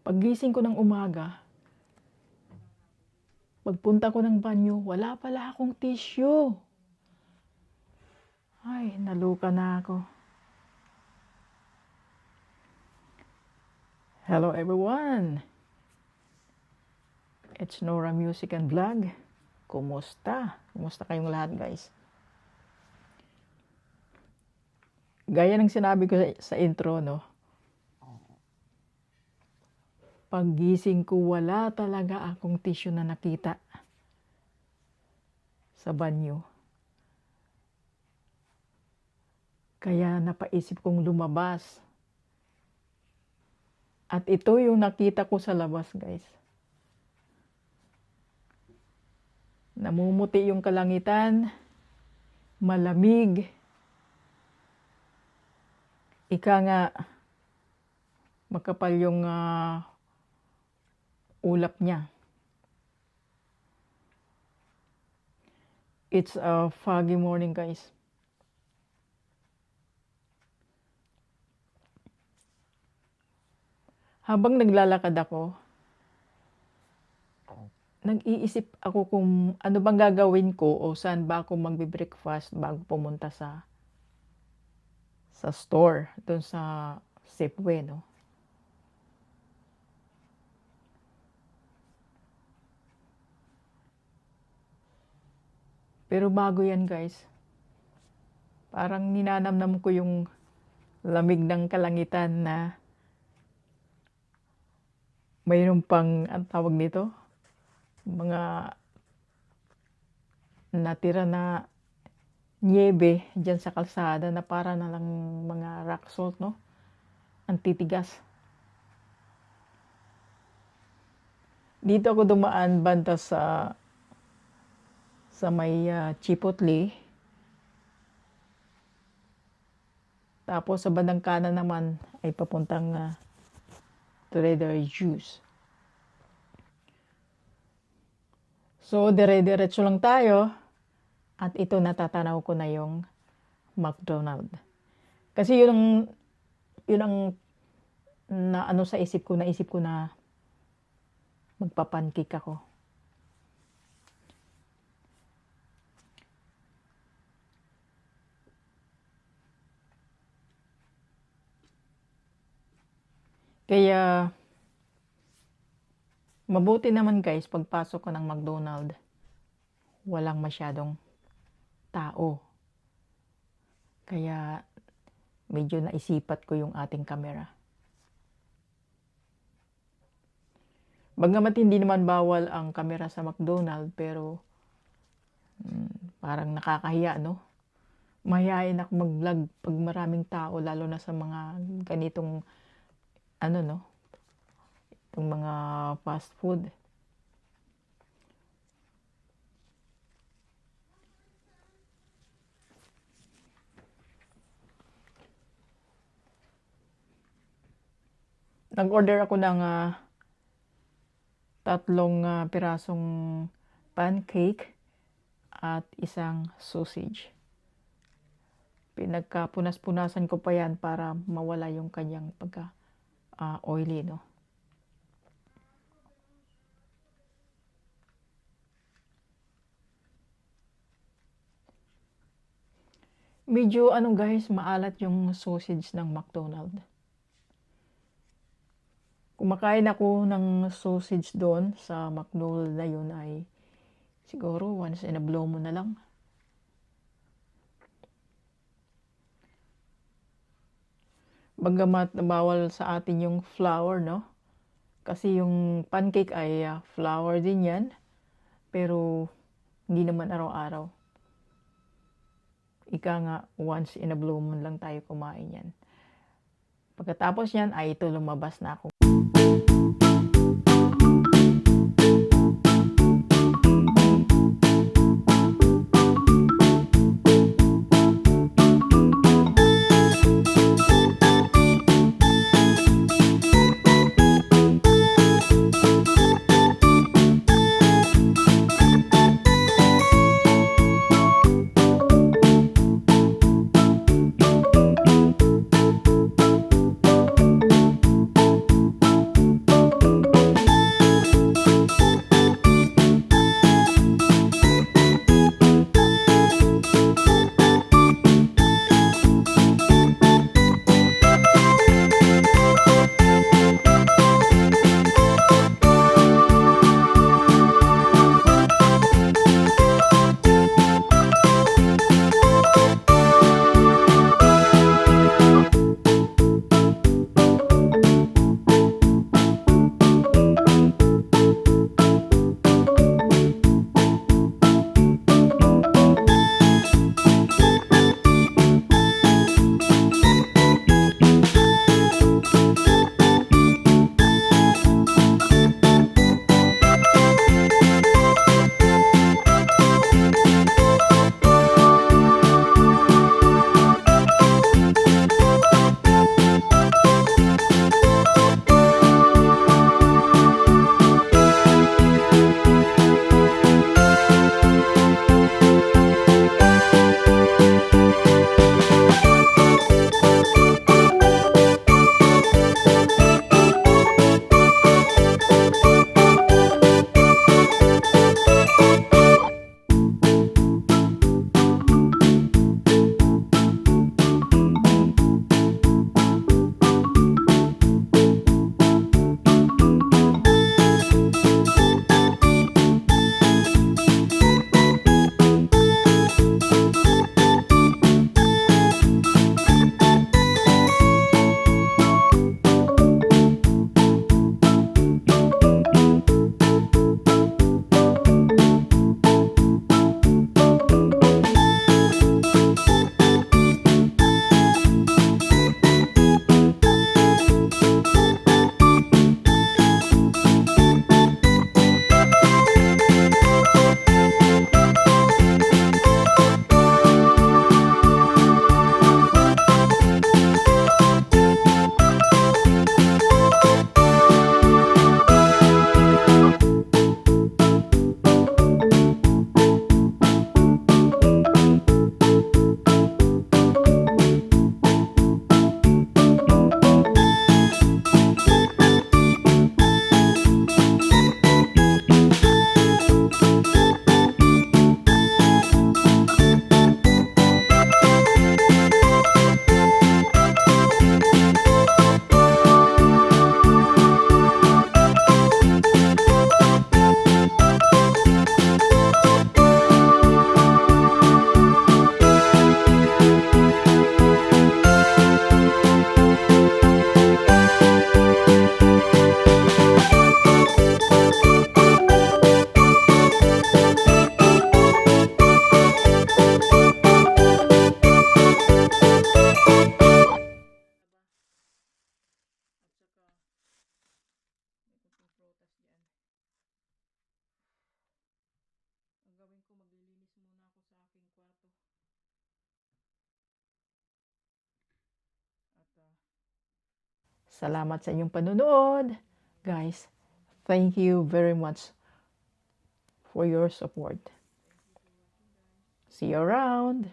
Paggising ko ng umaga, pagpunta ko ng banyo, wala pala akong tissue. Ay, naluka na ako. Hello everyone! It's Nora Music and Vlog. Kumusta? Kumusta kayong lahat, guys? Gaya ng sinabi ko sa intro, no? Paggising ko, wala talaga akong tissue na nakita sa banyo. Kaya napaisip kong lumabas. At ito yung nakita ko sa labas, guys. Namumuti yung kalangitan, malamig. Ika nga, makapal yung ulap niya. It's a foggy morning, guys. Habang naglalakad ako, nag-iisip ako kung ano bang gagawin ko o saan ba ako magbe-breakfast bago pumunta sa store, doon sa Safeway, no? Pero bago yan, guys, parang ninanamnam ko yung lamig ng kalangitan na mayroon pang, ang tawag nito, mga natira na niebe dyan sa kalsada na para na lang mga rock salt, no? Ang titigas. Dito ako dumaan banda sa may Chipotle. Tapos sa bandang kanan naman ay papuntang Trader Joe's. So, dire-diretso lang tayo. At ito, natatanaw ko na yung McDonald's. Kasi yun ang na ano sa isip ko, naisip ko na magpapancake ako. Kaya, mabuti naman, guys, pagpasok ko ng McDonald's, walang masyadong tao. Kaya, medyo naisipat ko yung ating camera. Bagamat hindi naman bawal ang camera sa McDonald's, pero parang nakakahiya, no? Mahihain ako mag-vlog pag maraming tao, lalo na sa mga ganitong ano, no? Itong mga fast food. Nag-order ako ng 3 pirasong pancake at isang sausage. Pinagkapunas-punasan ko pa yan para mawala yung kanyang oily, no? Medyo guys, maalat yung sausage ng McDonald's. Kumakain ako ng sausage doon sa McDonald's na yun ay siguro once in a blue moon na lang. Bagamat bawal sa atin yung flour, no? Kasi yung pancake ay flour din yan. Pero hindi naman araw-araw. Ika nga, once in a blue moon lang tayo kumain yan. Pagkatapos yan ay ito, lumabas na ako. Salamat sa inyong panunood. Guys, thank you very much for your support. See you around.